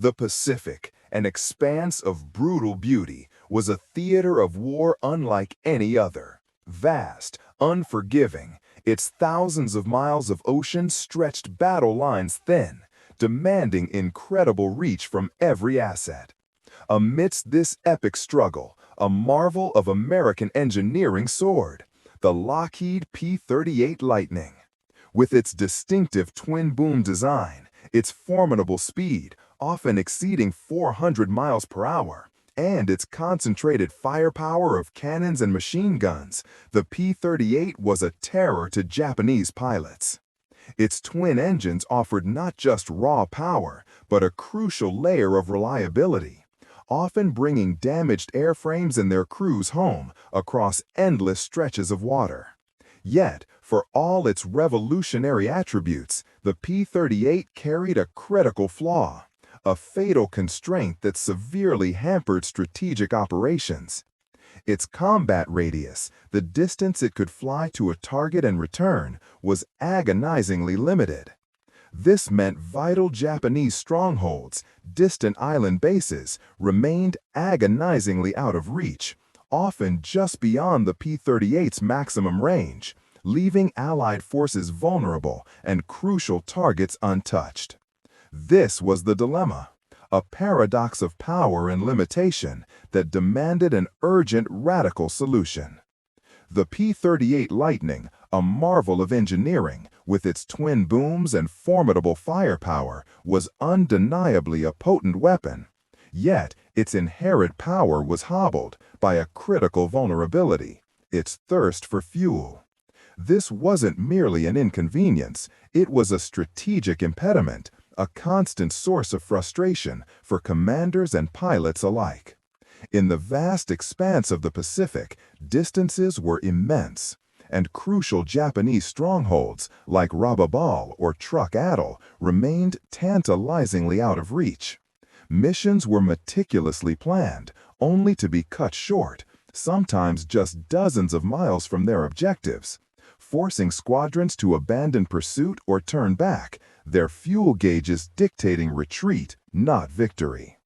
The Pacific, an expanse of brutal beauty, was a theater of war unlike any other. Vast, unforgiving, its thousands of miles of ocean stretched battle lines thin, demanding incredible reach from every asset. Amidst this epic struggle, a marvel of American engineering soared, the Lockheed P-38 Lightning. With its distinctive twin-boom design, its formidable speed, often exceeding 400 miles per hour, and its concentrated firepower of cannons and machine guns, the P-38 was a terror to Japanese pilots. Its twin engines offered not just raw power, but a crucial layer of reliability, often bringing damaged airframes and their crews home across endless stretches of water. Yet, for all its revolutionary attributes, the P-38 carried a critical flaw, a fatal constraint that severely hampered strategic operations. Its combat radius, the distance it could fly to a target and return, was agonizingly limited. This meant vital Japanese strongholds, distant island bases, remained agonizingly out of reach, often just beyond the P-38's maximum range, leaving Allied forces vulnerable and crucial targets untouched. This was the dilemma, a paradox of power and limitation that demanded an urgent, radical solution. The P-38 Lightning, a marvel of engineering, with its twin booms and formidable firepower, was undeniably a potent weapon. Yet, its inherent power was hobbled by a critical vulnerability: its thirst for fuel. This wasn't merely an inconvenience, it was a strategic impediment, a constant source of frustration for commanders and pilots alike. In the vast expanse of the Pacific, distances were immense, and crucial Japanese strongholds like Rabaul or Truk Atoll remained tantalizingly out of reach. Missions were meticulously planned, only to be cut short, sometimes just dozens of miles from their objectives, forcing squadrons to abandon pursuit or turn back, their fuel gauges dictating retreat, not victory.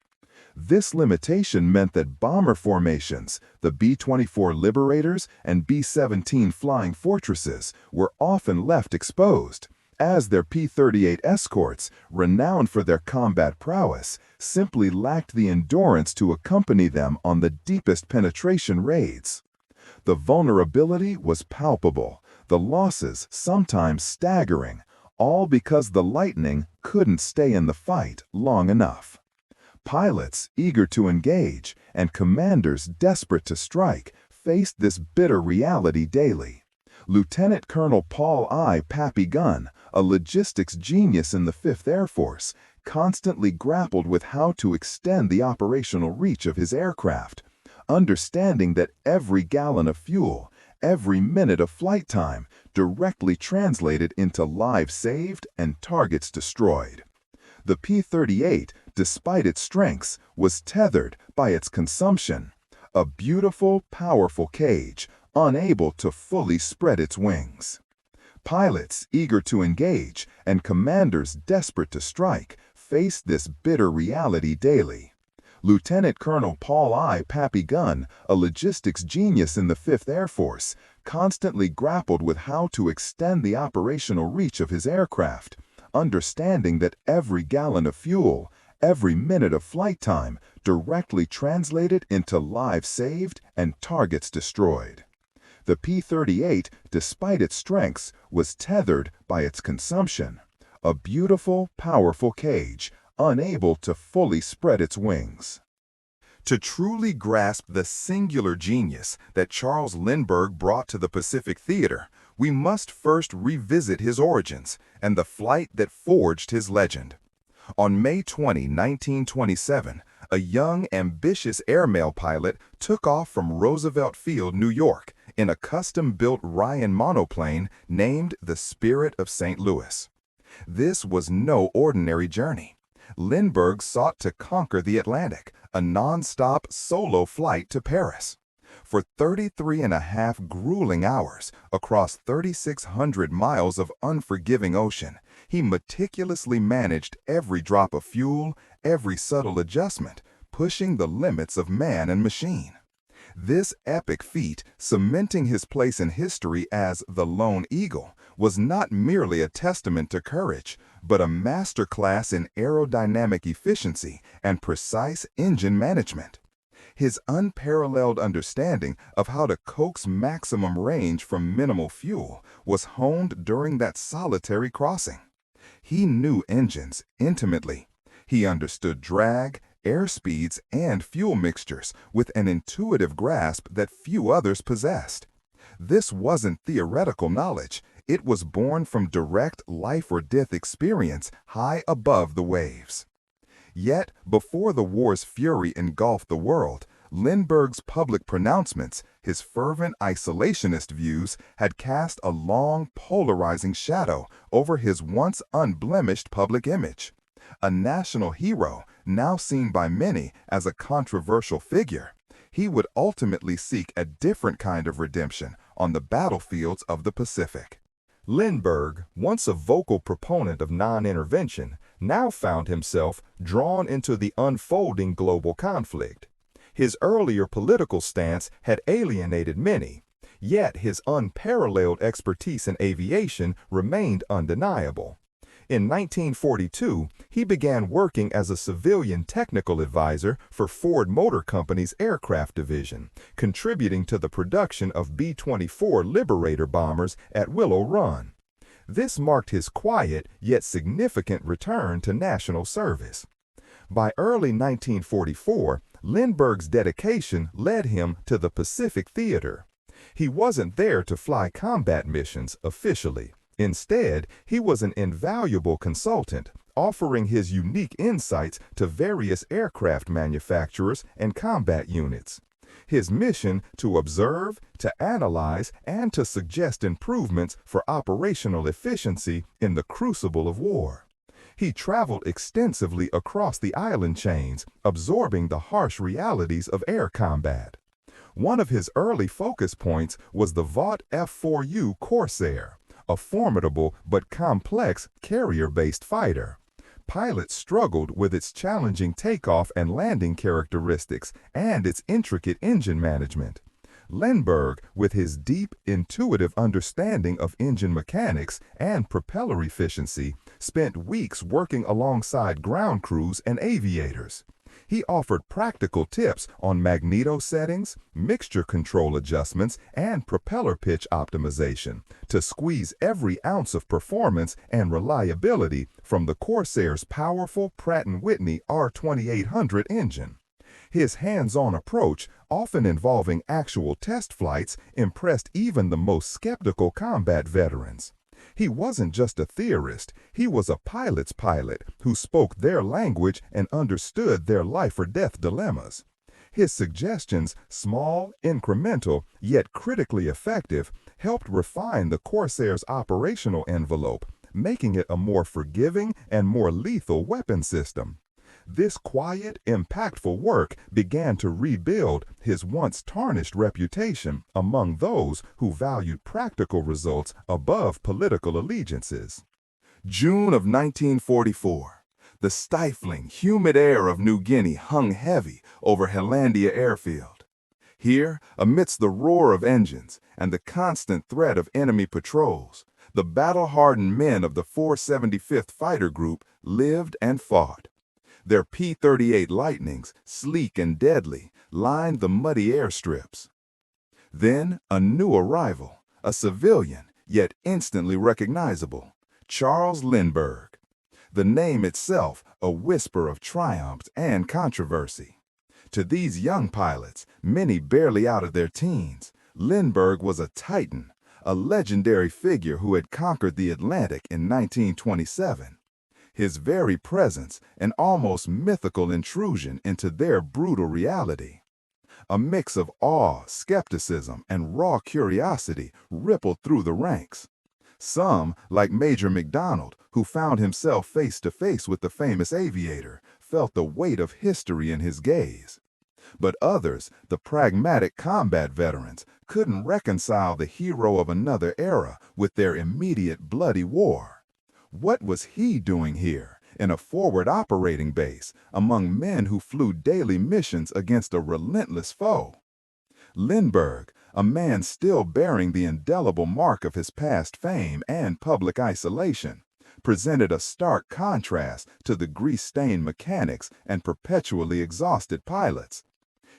This limitation meant that bomber formations, the B-24 Liberators and B-17 Flying Fortresses, were often left exposed, as their P-38 escorts, renowned for their combat prowess, simply lacked the endurance to accompany them on the deepest penetration raids. The vulnerability was palpable, the losses sometimes staggering, all because the Lightning couldn't stay in the fight long enough. Pilots eager to engage and commanders desperate to strike faced this bitter reality daily. Lieutenant Colonel Paul I. Pappy Gunn, a logistics genius in the 5th Air Force, constantly grappled with how to extend the operational reach of his aircraft, understanding that every gallon of fuel, every minute of flight time, directly translated into lives saved and targets destroyed. The P-38, despite its strengths, was tethered by its consumption, a beautiful, powerful cage, unable to fully spread its wings. Pilots eager to engage and commanders desperate to strike faced this bitter reality daily. Lieutenant Colonel Paul I. Pappy Gunn, a logistics genius in the 5th Air Force, constantly grappled with how to extend the operational reach of his aircraft, understanding that every gallon of fuel, every minute of flight time, directly translated into lives saved and targets destroyed. The P-38, despite its strengths, was tethered by its consumption, a beautiful, powerful cage, unable to fully spread its wings. To truly grasp the singular genius that Charles Lindbergh brought to the Pacific theater, we must first revisit his origins and the flight that forged his legend. On May 20, 1927, a young, ambitious airmail pilot took off from Roosevelt Field, New York, in a custom-built Ryan monoplane named the Spirit of St. Louis. This was no ordinary journey. Lindbergh sought to conquer the Atlantic, a non-stop solo flight to Paris. For 33.5 grueling hours across 3,600 miles of unforgiving ocean, he meticulously managed every drop of fuel, every subtle adjustment, pushing the limits of man and machine. This epic feat, cementing his place in history as the Lone Eagle, was not merely a testament to courage, but a masterclass in aerodynamic efficiency and precise engine management. His unparalleled understanding of how to coax maximum range from minimal fuel was honed during that solitary crossing. He knew engines intimately. He understood drag, air speeds, and fuel mixtures with an intuitive grasp that few others possessed. This wasn't theoretical knowledge. It was born from direct life-or-death experience high above the waves. Yet, before the war's fury engulfed the world, Lindbergh's public pronouncements, his fervent isolationist views, had cast a long, polarizing shadow over his once unblemished public image. A national hero, now seen by many as a controversial figure, he would ultimately seek a different kind of redemption on the battlefields of the Pacific. Lindbergh, once a vocal proponent of non-intervention, now found himself drawn into the unfolding global conflict. His earlier political stance had alienated many, yet his unparalleled expertise in aviation remained undeniable. In 1942, he began working as a civilian technical advisor for Ford Motor Company's aircraft division, contributing to the production of B-24 Liberator bombers at Willow Run. This marked his quiet yet significant return to national service. By early 1944, Lindbergh's dedication led him to the Pacific Theater. He wasn't there to fly combat missions officially. Instead, he was an invaluable consultant, offering his unique insights to various aircraft manufacturers and combat units. His mission to observe, to analyze, and to suggest improvements for operational efficiency in the crucible of war. He traveled extensively across the island chains, absorbing the harsh realities of air combat. One of his early focus points was the Vought F-4U Corsair, a formidable but complex carrier-based fighter. Pilots struggled with its challenging takeoff and landing characteristics and its intricate engine management. Lindbergh, with his deep, intuitive understanding of engine mechanics and propeller efficiency, spent weeks working alongside ground crews and aviators. He offered practical tips on magneto settings, mixture control adjustments, and propeller pitch optimization to squeeze every ounce of performance and reliability from the Corsair's powerful Pratt & Whitney R2800 engine. His hands-on approach, often involving actual test flights, impressed even the most skeptical combat veterans. He wasn't just a theorist, he was a pilot's pilot who spoke their language and understood their life-or-death dilemmas. His suggestions, small, incremental, yet critically effective, helped refine the Corsair's operational envelope, making it a more forgiving and more lethal weapon system. This quiet, impactful work began to rebuild his once tarnished reputation among those who valued practical results above political allegiances. June of 1944. The stifling, humid air of New Guinea hung heavy over Hollandia Airfield. Here, amidst the roar of engines and the constant threat of enemy patrols, the battle-hardened men of the 475th Fighter Group lived and fought. Their P-38 Lightnings, sleek and deadly, lined the muddy airstrips. Then a new arrival, a civilian, yet instantly recognizable, Charles Lindbergh. The name itself a whisper of triumph and controversy. To these young pilots, many barely out of their teens, Lindbergh was a titan, a legendary figure who had conquered the Atlantic in 1927. His very presence, an almost mythical intrusion into their brutal reality. A mix of awe, skepticism, and raw curiosity rippled through the ranks. Some, like Major McDonald, who found himself face to face with the famous aviator, felt the weight of history in his gaze. But others, the pragmatic combat veterans, couldn't reconcile the hero of another era with their immediate bloody war. What was he doing here, in a forward operating base, among men who flew daily missions against a relentless foe? Lindbergh, a man still bearing the indelible mark of his past fame and public isolation, presented a stark contrast to the grease-stained mechanics and perpetually exhausted pilots.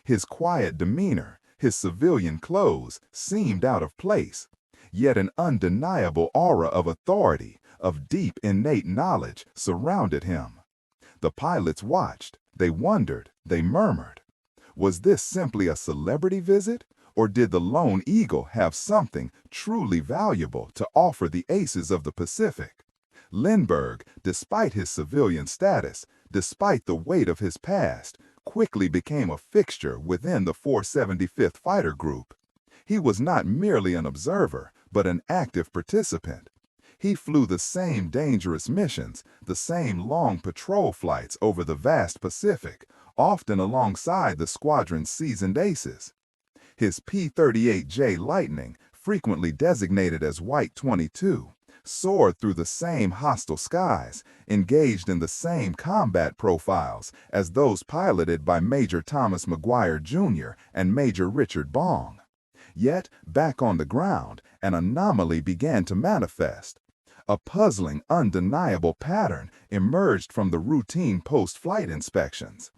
His quiet demeanor, his civilian clothes seemed out of place, yet an undeniable aura of authority, of deep innate knowledge surrounded him. The pilots watched, they wondered, they murmured. Was this simply a celebrity visit, or did the Lone Eagle have something truly valuable to offer the aces of the Pacific? Lindbergh, despite his civilian status, despite the weight of his past, quickly became a fixture within the 475th Fighter Group. He was not merely an observer, but an active participant. He flew the same dangerous missions, the same long patrol flights over the vast Pacific, often alongside the squadron's seasoned aces. His P-38J Lightning, frequently designated as White 22, soared through the same hostile skies, engaged in the same combat profiles as those piloted by Major Thomas McGuire Jr. and Major Richard Bong. Yet, back on the ground, an anomaly began to manifest. A puzzling, undeniable pattern emerged from the routine post-flight inspections.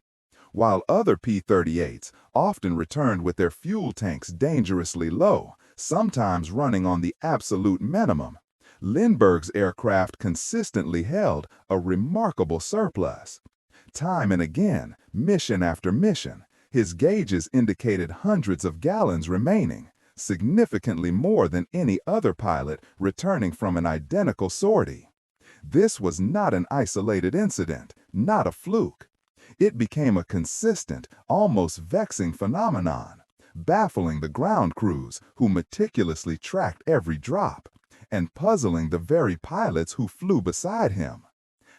While other P-38s often returned with their fuel tanks dangerously low, sometimes running on the absolute minimum, Lindbergh's aircraft consistently held a remarkable surplus. Time and again, mission after mission, his gauges indicated hundreds of gallons remaining, significantly more than any other pilot returning from an identical sortie. This was not an isolated incident, not a fluke. It became a consistent, almost vexing phenomenon, baffling the ground crews who meticulously tracked every drop, and puzzling the very pilots who flew beside him.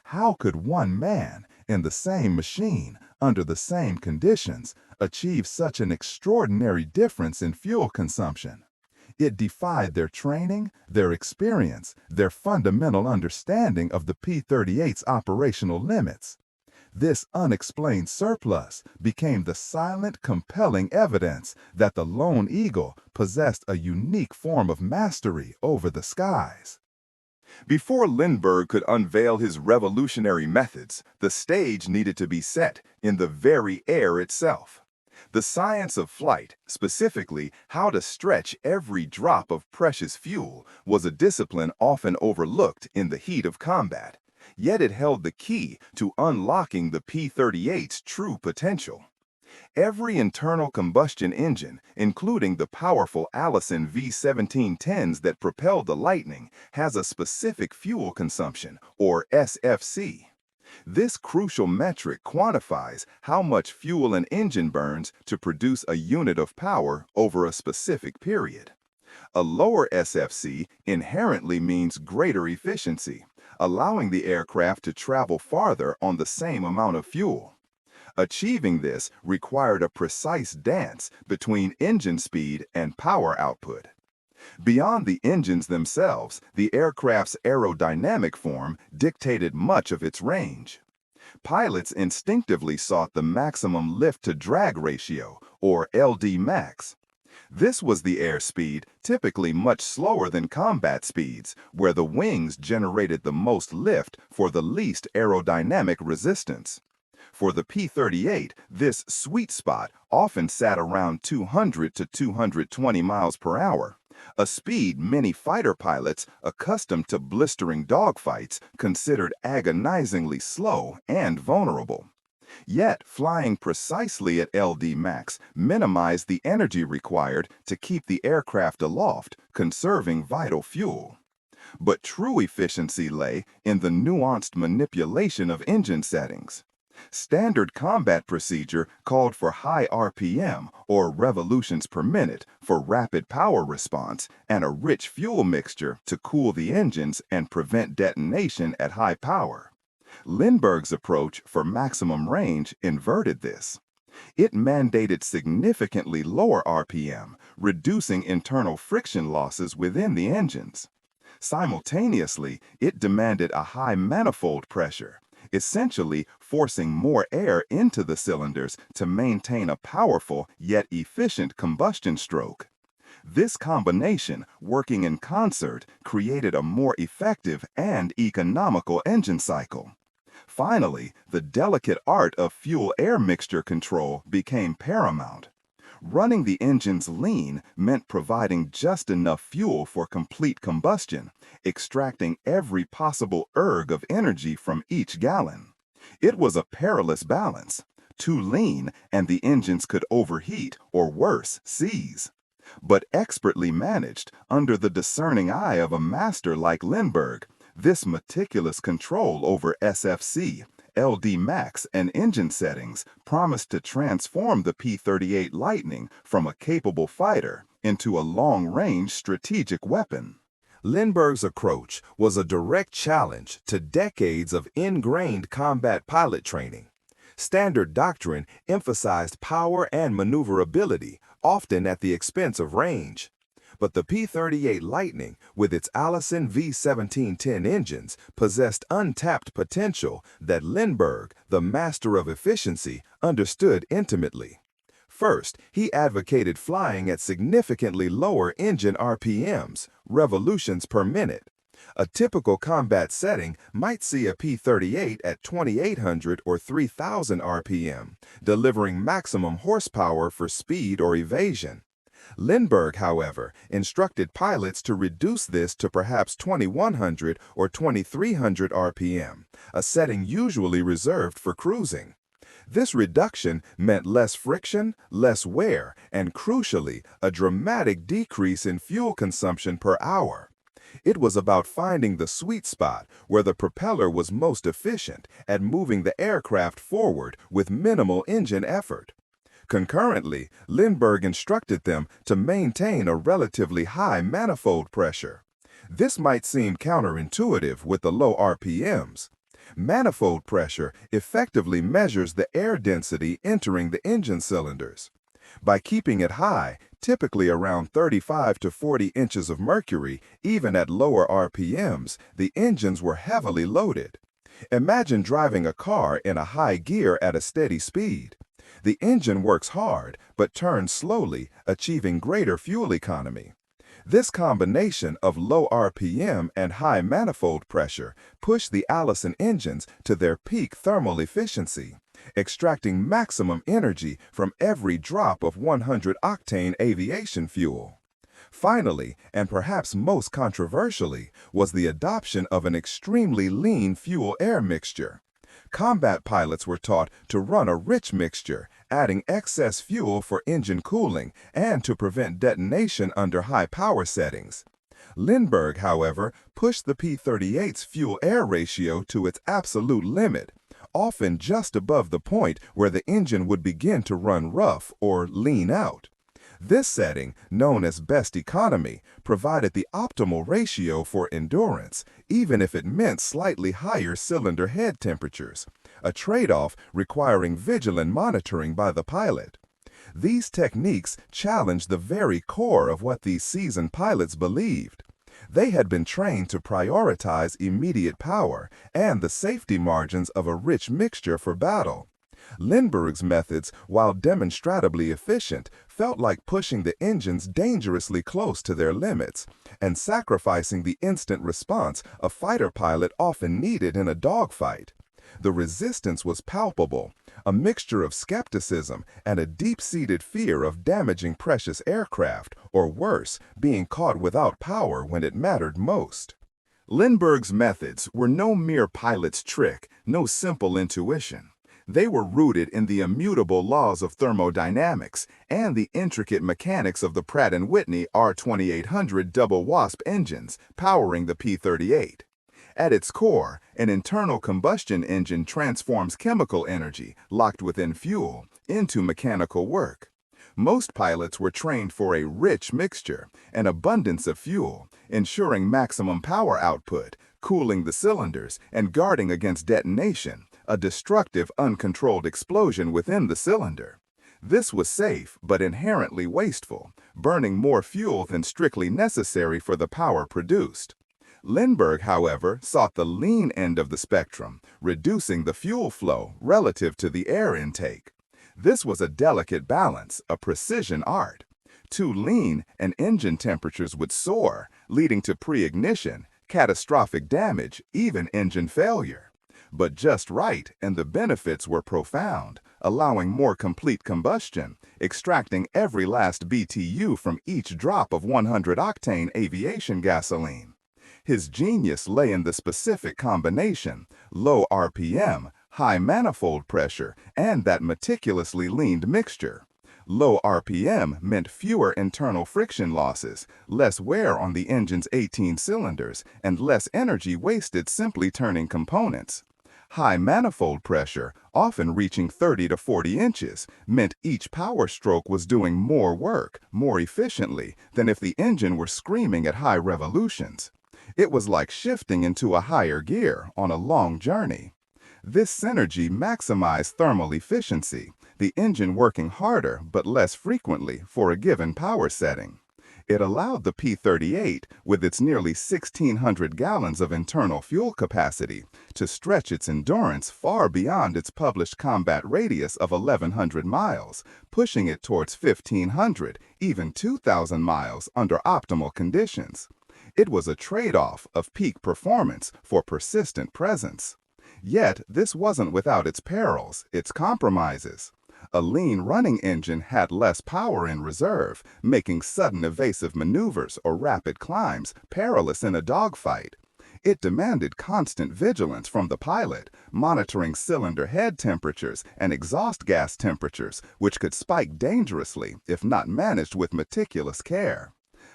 How could one man, in the same machine, under the same conditions, achieve such an extraordinary difference in fuel consumption? It defied their training, their experience, their fundamental understanding of the P-38's operational limits. This unexplained surplus became the silent, compelling evidence that the Lone Eagle possessed a unique form of mastery over the skies. Before Lindbergh could unveil his revolutionary methods, the stage needed to be set in the very air itself. The science of flight, specifically how to stretch every drop of precious fuel, was a discipline often overlooked in the heat of combat. Yet it held the key to unlocking the P-38's true potential. Every internal combustion engine, including the powerful Allison V1710s that propelled the Lightning, has a specific fuel consumption, or SFC. This crucial metric quantifies how much fuel an engine burns to produce a unit of power over a specific period. A lower SFC inherently means greater efficiency, allowing the aircraft to travel farther on the same amount of fuel. Achieving this required a precise dance between engine speed and power output. Beyond the engines themselves, the aircraft's aerodynamic form dictated much of its range. Pilots instinctively sought the maximum lift-to-drag ratio, or LD max. This was the airspeed, typically much slower than combat speeds, where the wings generated the most lift for the least aerodynamic resistance. For the P-38, this sweet spot often sat around 200 to 220 miles per hour, a speed many fighter pilots accustomed to blistering dogfights considered agonizingly slow and vulnerable. Yet, flying precisely at LD max minimized the energy required to keep the aircraft aloft, conserving vital fuel. But true efficiency lay in the nuanced manipulation of engine settings. Standard combat procedure called for high RPM, or revolutions per minute, for rapid power response, and a rich fuel mixture to cool the engines and prevent detonation at high power. Lindbergh's approach for maximum range inverted this. It mandated significantly lower RPM, reducing internal friction losses within the engines. Simultaneously, it demanded a high manifold pressure, essentially forcing more air into the cylinders to maintain a powerful yet efficient combustion stroke. This combination, working in concert, created a more effective and economical engine cycle. Finally, the delicate art of fuel-air mixture control became paramount. Running the engines lean meant providing just enough fuel for complete combustion, extracting every possible erg of energy from each gallon. It was a perilous balance. Too lean, and the engines could overheat or worse, seize. But expertly managed, under the discerning eye of a master like Lindbergh, this meticulous control over SFC, LD max, and engine settings promised to transform the P-38 Lightning from a capable fighter into a long-range strategic weapon. Lindbergh's approach was a direct challenge to decades of ingrained combat pilot training. Standard doctrine emphasized power and maneuverability, often at the expense of range. But the P-38 Lightning, with its Allison V1710 engines, possessed untapped potential that Lindbergh, the master of efficiency, understood intimately. First, he advocated flying at significantly lower engine RPMs, revolutions per minute. A typical combat setting might see a P-38 at 2,800 or 3,000 RPM, delivering maximum horsepower for speed or evasion. Lindbergh, however, instructed pilots to reduce this to perhaps 2,100 or 2,300 RPM, a setting usually reserved for cruising. This reduction meant less friction, less wear, and crucially, a dramatic decrease in fuel consumption per hour. It was about finding the sweet spot where the propeller was most efficient at moving the aircraft forward with minimal engine effort. Concurrently, Lindbergh instructed them to maintain a relatively high manifold pressure. This might seem counterintuitive with the low RPMs. Manifold pressure effectively measures the air density entering the engine cylinders. By keeping it high, typically around 35 to 40 inches of mercury, even at lower RPMs, the engines were heavily loaded. Imagine driving a car in a high gear at a steady speed. The engine works hard, but turns slowly, achieving greater fuel economy. This combination of low RPM and high manifold pressure pushed the Allison engines to their peak thermal efficiency, extracting maximum energy from every drop of 100-octane aviation fuel. Finally, and perhaps most controversially, was the adoption of an extremely lean fuel-air mixture. Combat pilots were taught to run a rich mixture, adding excess fuel for engine cooling and to prevent detonation under high power settings. Lindbergh, however, pushed the P-38's fuel-air ratio to its absolute limit, often just above the point where the engine would begin to run rough or lean out. This setting, known as best economy, provided the optimal ratio for endurance, even if it meant slightly higher cylinder head temperatures, a trade-off requiring vigilant monitoring by the pilot. These techniques challenged the very core of what these seasoned pilots believed. They had been trained to prioritize immediate power and the safety margins of a rich mixture for battle. Lindbergh's methods, while demonstrably efficient, felt like pushing the engines dangerously close to their limits and sacrificing the instant response a fighter pilot often needed in a dogfight. The resistance was palpable, a mixture of skepticism and a deep-seated fear of damaging precious aircraft, or worse, being caught without power when it mattered most. Lindbergh's methods were no mere pilot's trick, no simple intuition. They were rooted in the immutable laws of thermodynamics and the intricate mechanics of the Pratt & Whitney R2800 double WASP engines powering the P-38. At its core, an internal combustion engine transforms chemical energy, locked within fuel, into mechanical work. Most pilots were trained for a rich mixture, an abundance of fuel, ensuring maximum power output, cooling the cylinders, and guarding against detonation, a destructive, uncontrolled explosion within the cylinder. This was safe but inherently wasteful, burning more fuel than strictly necessary for the power produced. Lindbergh, however, sought the lean end of the spectrum, reducing the fuel flow relative to the air intake. This was a delicate balance, a precision art. Too lean, and engine temperatures would soar, leading to pre-ignition, catastrophic damage, even engine failure. But just right, and the benefits were profound, allowing more complete combustion, extracting every last BTU from each drop of 100-octane aviation gasoline. His genius lay in the specific combination: low RPM, high manifold pressure, and that meticulously leaned mixture. Low RPM meant fewer internal friction losses, less wear on the engine's 18 cylinders, and less energy wasted simply turning components. High manifold pressure, often reaching 30 to 40 inches, meant each power stroke was doing more work, more efficiently, than if the engine were screaming at high revolutions. It was like shifting into a higher gear on a long journey. This synergy maximized thermal efficiency, the engine working harder but less frequently for a given power setting. It allowed the P-38, with its nearly 1,600 gallons of internal fuel capacity, to stretch its endurance far beyond its published combat radius of 1,100 miles, pushing it towards 1,500, even 2,000 miles under optimal conditions. It was a trade-off of peak performance for persistent presence. Yet, this wasn't without its perils, its compromises. A lean running engine had less power in reserve, making sudden evasive maneuvers or rapid climbs perilous in a dogfight. It demanded constant vigilance from the pilot, monitoring cylinder head temperatures and exhaust gas temperatures, which could spike dangerously if not managed with meticulous care.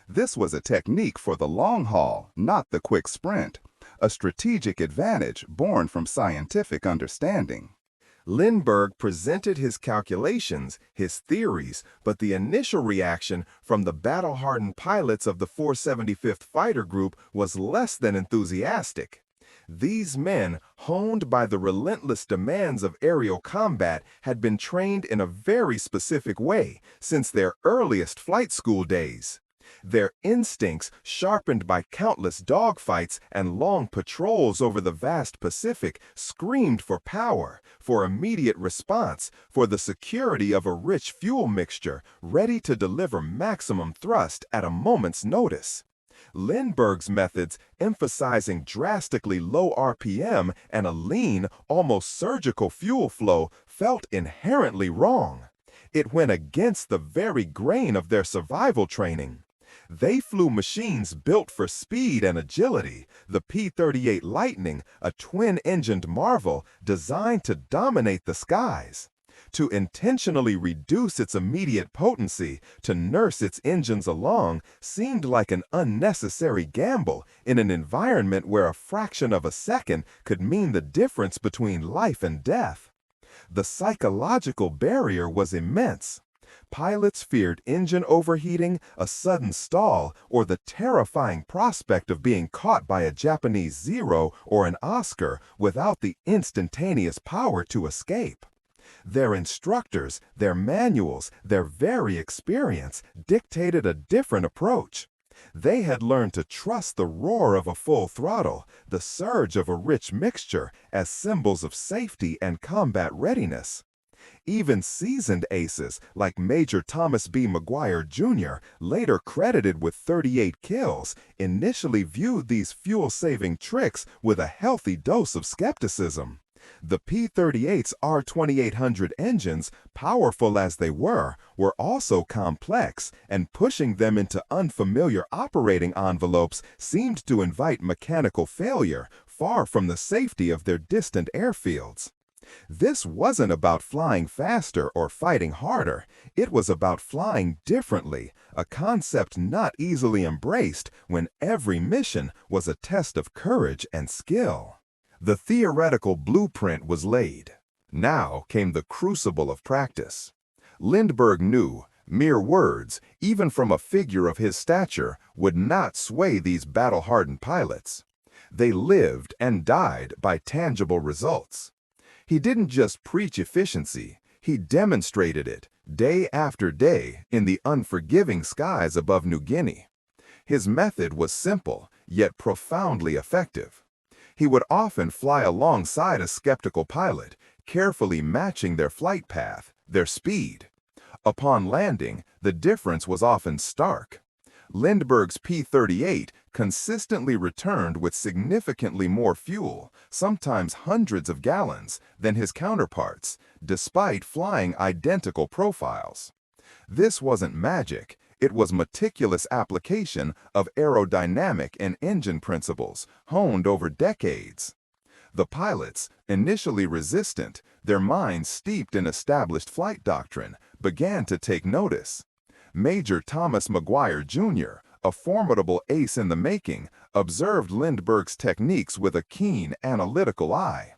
This was a technique for the long haul, not the quick sprint, a strategic advantage born from scientific understanding. Lindbergh presented his calculations, his theories, but the initial reaction from the battle-hardened pilots of the 475th Fighter Group was less than enthusiastic. These men, honed by the relentless demands of aerial combat, had been trained in a very specific way since their earliest flight school days. Their instincts, sharpened by countless dogfights and long patrols over the vast Pacific, screamed for power, for immediate response, for the security of a rich fuel mixture, ready to deliver maximum thrust at a moment's notice. Lindbergh's methods, emphasizing drastically low RPM and a lean, almost surgical fuel flow, felt inherently wrong. It went against the very grain of their survival training. They flew machines built for speed and agility, the P-38 Lightning, a twin-engined marvel designed to dominate the skies. To intentionally reduce its immediate potency, to nurse its engines along, seemed like an unnecessary gamble in an environment where a fraction of a second could mean the difference between life and death. The psychological barrier was immense. Pilots feared engine overheating, a sudden stall, or the terrifying prospect of being caught by a Japanese Zero or an Oscar without the instantaneous power to escape. Their instructors, their manuals, their very experience dictated a different approach. They had learned to trust the roar of a full throttle, the surge of a rich mixture, as symbols of safety and combat readiness. Even seasoned aces like Major Thomas B. McGuire Jr., later credited with 38 kills, initially viewed these fuel-saving tricks with a healthy dose of skepticism. The P-38's R-2800 engines, powerful as they were also complex, and pushing them into unfamiliar operating envelopes seemed to invite mechanical failure, far from the safety of their distant airfields. This wasn't about flying faster or fighting harder. It was about flying differently, a concept not easily embraced when every mission was a test of courage and skill. The theoretical blueprint was laid. Now came the crucible of practice. Lindbergh knew mere words, even from a figure of his stature, would not sway these battle-hardened pilots. They lived and died by tangible results. He didn't just preach efficiency, he demonstrated it, day after day in the unforgiving skies above New Guinea. His method was simple, yet profoundly effective. He would often fly alongside a skeptical pilot, carefully matching their flight path, their speed. Upon landing, the difference was often stark. Lindbergh's P-38 consistently returned with significantly more fuel, sometimes hundreds of gallons, than his counterparts, despite flying identical profiles. This wasn't magic, it was meticulous application of aerodynamic and engine principles, honed over decades. The pilots, initially resistant, their minds steeped in established flight doctrine, began to take notice. Major Thomas Maguire, Jr., a formidable ace in the making, observed Lindbergh's techniques with a keen, analytical eye.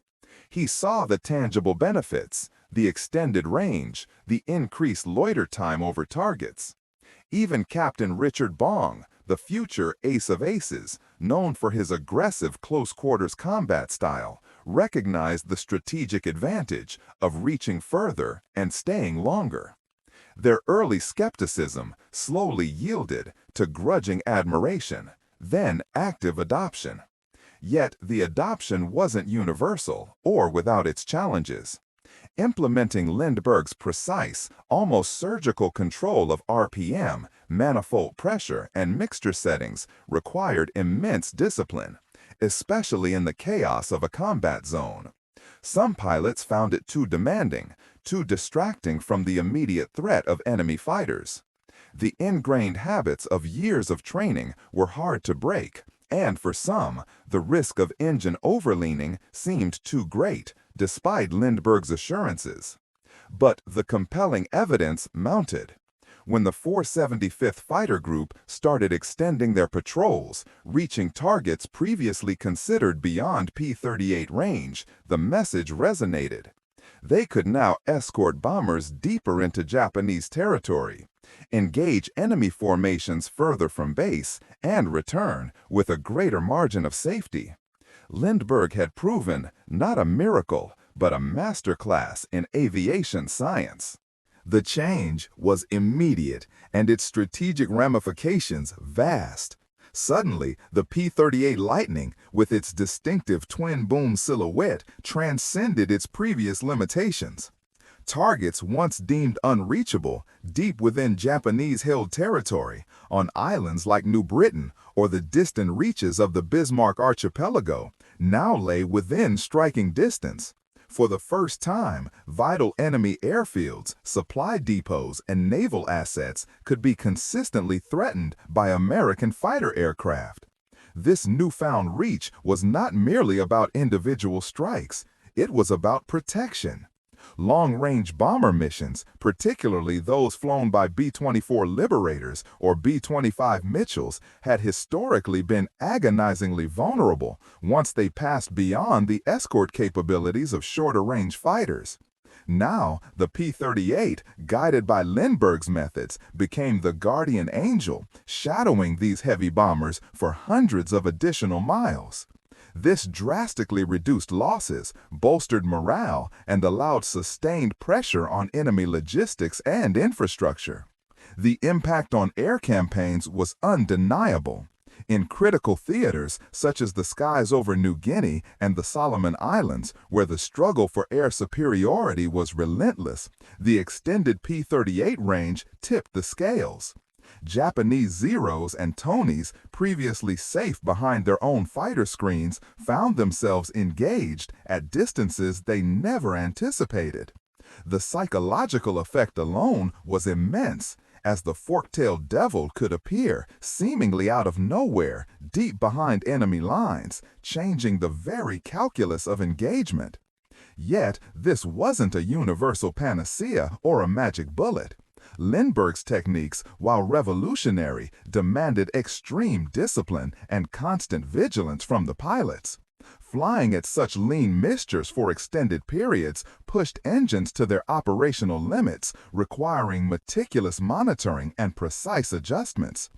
He saw the tangible benefits, the extended range, the increased loiter time over targets. Even Captain Richard Bong, the future ace of aces, known for his aggressive close-quarters combat style, recognized the strategic advantage of reaching further and staying longer. Their early skepticism slowly yielded to grudging admiration, then active adoption. Yet the adoption wasn't universal or without its challenges. Implementing Lindbergh's precise, almost surgical control of RPM, manifold pressure, and mixture settings required immense discipline, especially in the chaos of a combat zone. Some pilots found it too demanding, too distracting from the immediate threat of enemy fighters. The ingrained habits of years of training were hard to break, and for some, the risk of engine overleaning seemed too great, despite Lindbergh's assurances. But the compelling evidence mounted. When the 475th Fighter Group started extending their patrols, reaching targets previously considered beyond P-38 range, the message resonated. They could now escort bombers deeper into Japanese territory, engage enemy formations further from base, and return with a greater margin of safety. Lindbergh had proven not a miracle, but a masterclass in aviation science. The change was immediate, and its strategic ramifications vast. Suddenly, the P-38 Lightning, with its distinctive twin-boom silhouette, transcended its previous limitations. Targets once deemed unreachable, deep within Japanese-held territory, on islands like New Britain or the distant reaches of the Bismarck Archipelago, now lay within striking distance. For the first time, vital enemy airfields, supply depots, and naval assets could be consistently threatened by American fighter aircraft. This newfound reach was not merely about individual strikes, it was about protection. Long-range bomber missions, particularly those flown by B-24 Liberators or B-25 Mitchells, had historically been agonizingly vulnerable once they passed beyond the escort capabilities of shorter-range fighters. Now, the P-38, guided by Lindbergh's methods, became the guardian angel, shadowing these heavy bombers for hundreds of additional miles. This drastically reduced losses, bolstered morale, and allowed sustained pressure on enemy logistics and infrastructure. The impact on air campaigns was undeniable. In critical theaters, such as the skies over New Guinea and the Solomon Islands, where the struggle for air superiority was relentless, the extended P-38 range tipped the scales. Japanese Zeros and Tonys, previously safe behind their own fighter screens, found themselves engaged at distances they never anticipated. The psychological effect alone was immense, as the fork-tailed devil could appear, seemingly out of nowhere, deep behind enemy lines, changing the very calculus of engagement. Yet, this wasn't a universal panacea or a magic bullet. Lindbergh's techniques, while revolutionary, demanded extreme discipline and constant vigilance from the pilots. Flying at such lean mixtures for extended periods pushed engines to their operational limits, requiring meticulous monitoring and precise adjustments.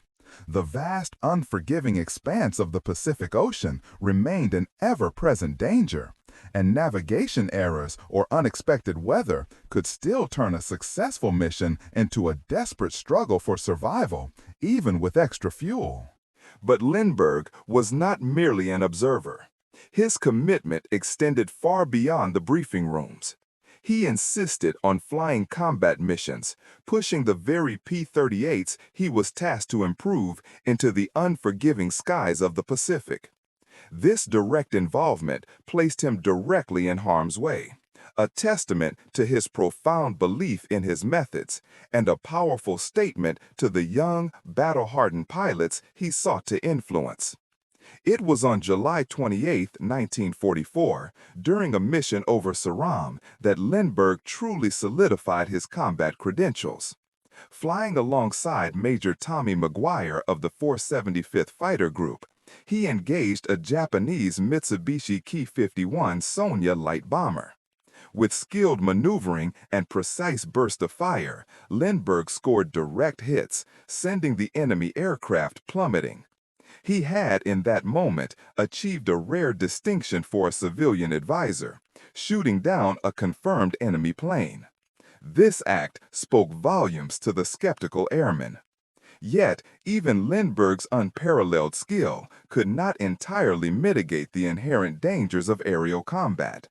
The vast, unforgiving expanse of the Pacific Ocean remained an ever-present danger. and navigation errors or unexpected weather could still turn a successful mission into a desperate struggle for survival, even with extra fuel. But Lindbergh was not merely an observer. His commitment extended far beyond the briefing rooms. He insisted on flying combat missions, pushing the very P-38s he was tasked to improve into the unforgiving skies of the Pacific. This direct involvement placed him directly in harm's way, a testament to his profound belief in his methods and a powerful statement to the young, battle-hardened pilots he sought to influence. It was on July 28, 1944, during a mission over Saram, that Lindbergh truly solidified his combat credentials. Flying alongside Major Tommy McGuire of the 475th Fighter Group, he engaged a Japanese Mitsubishi Ki-51 Sonya light bomber. With skilled maneuvering and precise burst of fire, Lindbergh scored direct hits, sending the enemy aircraft plummeting. He had, in that moment, achieved a rare distinction for a civilian advisor, shooting down a confirmed enemy plane. This act spoke volumes to the skeptical airmen. Yet, even Lindbergh's unparalleled skill could not entirely mitigate the inherent dangers of aerial combat.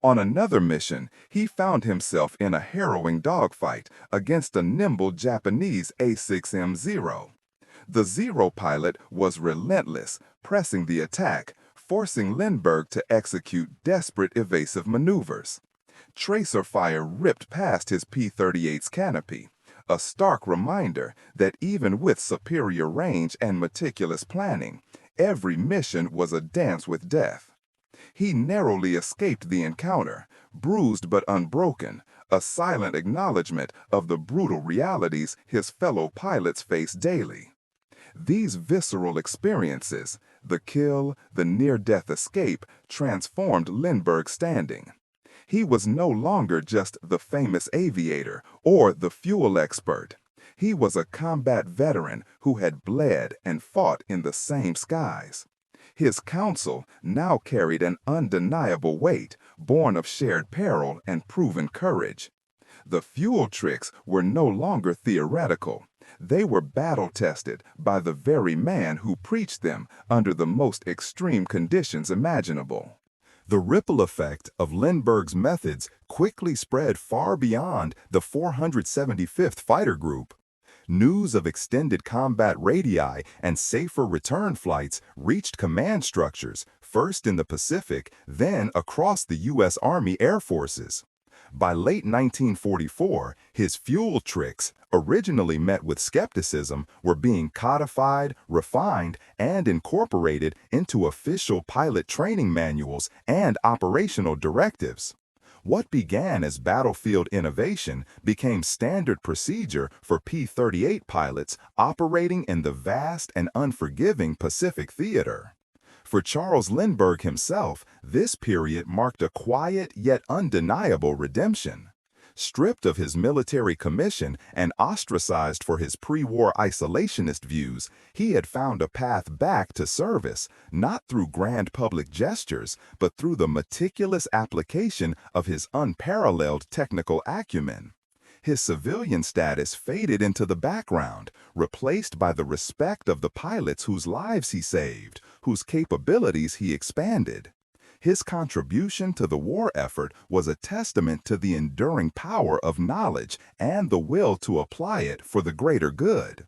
On another mission, he found himself in a harrowing dogfight against a nimble Japanese A6M-0. The Zero pilot was relentless, pressing the attack, forcing Lindbergh to execute desperate evasive maneuvers. Tracer fire ripped past his P-38's canopy, a stark reminder that even with superior range and meticulous planning, every mission was a dance with death. He narrowly escaped the encounter, bruised but unbroken, a silent acknowledgement of the brutal realities his fellow pilots face daily. These visceral experiences, the kill, the near-death escape, transformed Lindbergh's standing. He was no longer just the famous aviator or the fuel expert. He was a combat veteran who had bled and fought in the same skies. His counsel now carried an undeniable weight, born of shared peril and proven courage. The fuel tricks were no longer theoretical. They were battle-tested by the very man who preached them under the most extreme conditions imaginable. The ripple effect of Lindbergh's methods quickly spread far beyond the 475th Fighter Group. News of extended combat radii and safer return flights reached command structures, first in the Pacific, then across the U.S. Army Air Forces. By late 1944, his fuel tricks, originally met with skepticism, were being codified, refined, and incorporated into official pilot training manuals and operational directives. What began as battlefield innovation became standard procedure for P-38 pilots operating in the vast and unforgiving Pacific theater. For Charles Lindbergh himself, this period marked a quiet yet undeniable redemption. Stripped of his military commission and ostracized for his pre-war isolationist views, he had found a path back to service, not through grand public gestures, but through the meticulous application of his unparalleled technical acumen. His civilian status faded into the background, replaced by the respect of the pilots whose lives he saved, whose capabilities he expanded. His contribution to the war effort was a testament to the enduring power of knowledge and the will to apply it for the greater good.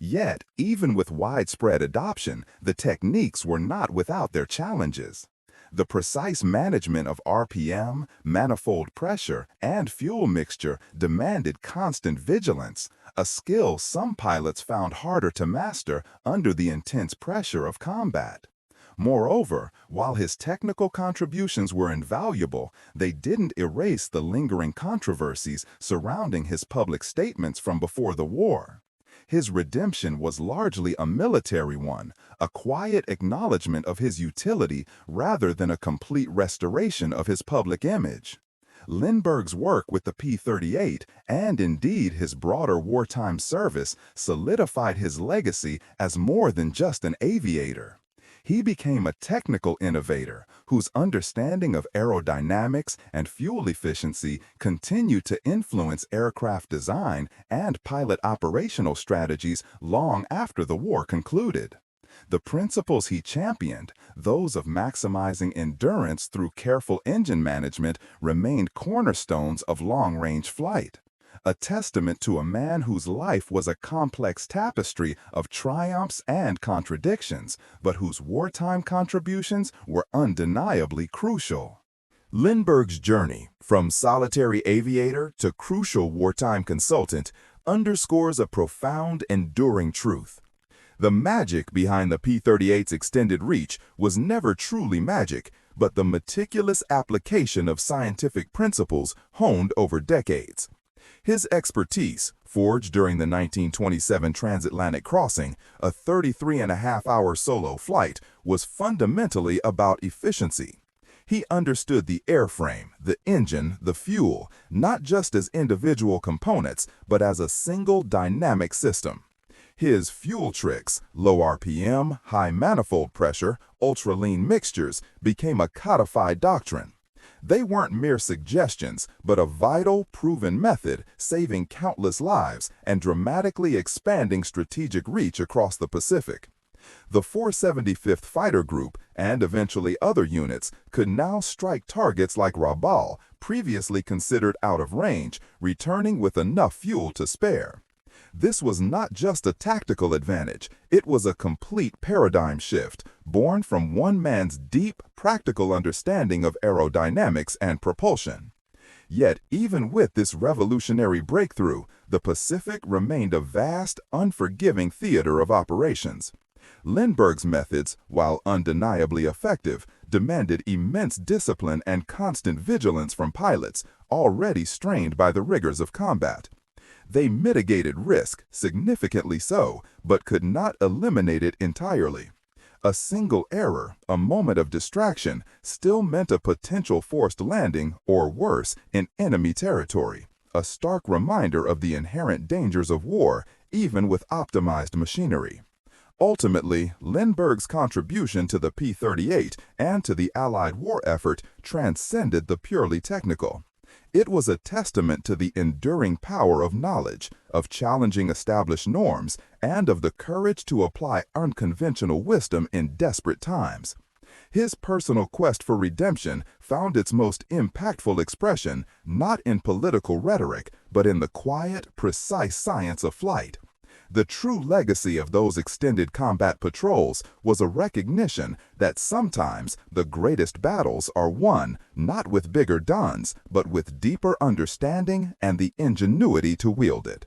Yet, even with widespread adoption, the techniques were not without their challenges. The precise management of RPM, manifold pressure, and fuel mixture demanded constant vigilance, a skill some pilots found harder to master under the intense pressure of combat. Moreover, while his technical contributions were invaluable, they didn't erase the lingering controversies surrounding his public statements from before the war. His redemption was largely a military one, a quiet acknowledgement of his utility rather than a complete restoration of his public image. Lindbergh's work with the P-38, and indeed his broader wartime service, solidified his legacy as more than just an aviator. He became a technical innovator whose understanding of aerodynamics and fuel efficiency continued to influence aircraft design and pilot operational strategies long after the war concluded. The principles he championed, those of maximizing endurance through careful engine management, remained cornerstones of long-range flight. A testament to a man whose life was a complex tapestry of triumphs and contradictions, but whose wartime contributions were undeniably crucial. Lindbergh's journey from solitary aviator to crucial wartime consultant underscores a profound, enduring truth. The magic behind the P-38's extended reach was never truly magic, but the meticulous application of scientific principles honed over decades. His expertise, forged during the 1927 transatlantic crossing, a 33.5-hour solo flight, was fundamentally about efficiency. He understood the airframe, the engine, the fuel, not just as individual components, but as a single dynamic system. His fuel tricks, low RPM, high manifold pressure, ultra-lean mixtures, became a codified doctrine. They weren't mere suggestions, but a vital, proven method, saving countless lives and dramatically expanding strategic reach across the Pacific. The 475th Fighter Group, and eventually other units, could now strike targets like Rabaul, previously considered out of range, returning with enough fuel to spare. This was not just a tactical advantage, it was a complete paradigm shift, born from one man's deep, practical understanding of aerodynamics and propulsion. Yet, even with this revolutionary breakthrough, the Pacific remained a vast, unforgiving theater of operations. Lindbergh's methods, while undeniably effective, demanded immense discipline and constant vigilance from pilots, already strained by the rigors of combat. They mitigated risk, significantly so, but could not eliminate it entirely. A single error, a moment of distraction, still meant a potential forced landing, or worse, in enemy territory, a stark reminder of the inherent dangers of war, even with optimized machinery. Ultimately, Lindbergh's contribution to the P-38 and to the Allied war effort transcended the purely technical. It was a testament to the enduring power of knowledge, of challenging established norms, and of the courage to apply unconventional wisdom in desperate times. His personal quest for redemption found its most impactful expression not in political rhetoric, but in the quiet, precise science of flight. The true legacy of those extended combat patrols was a recognition that sometimes the greatest battles are won not with bigger guns, but with deeper understanding and the ingenuity to wield it.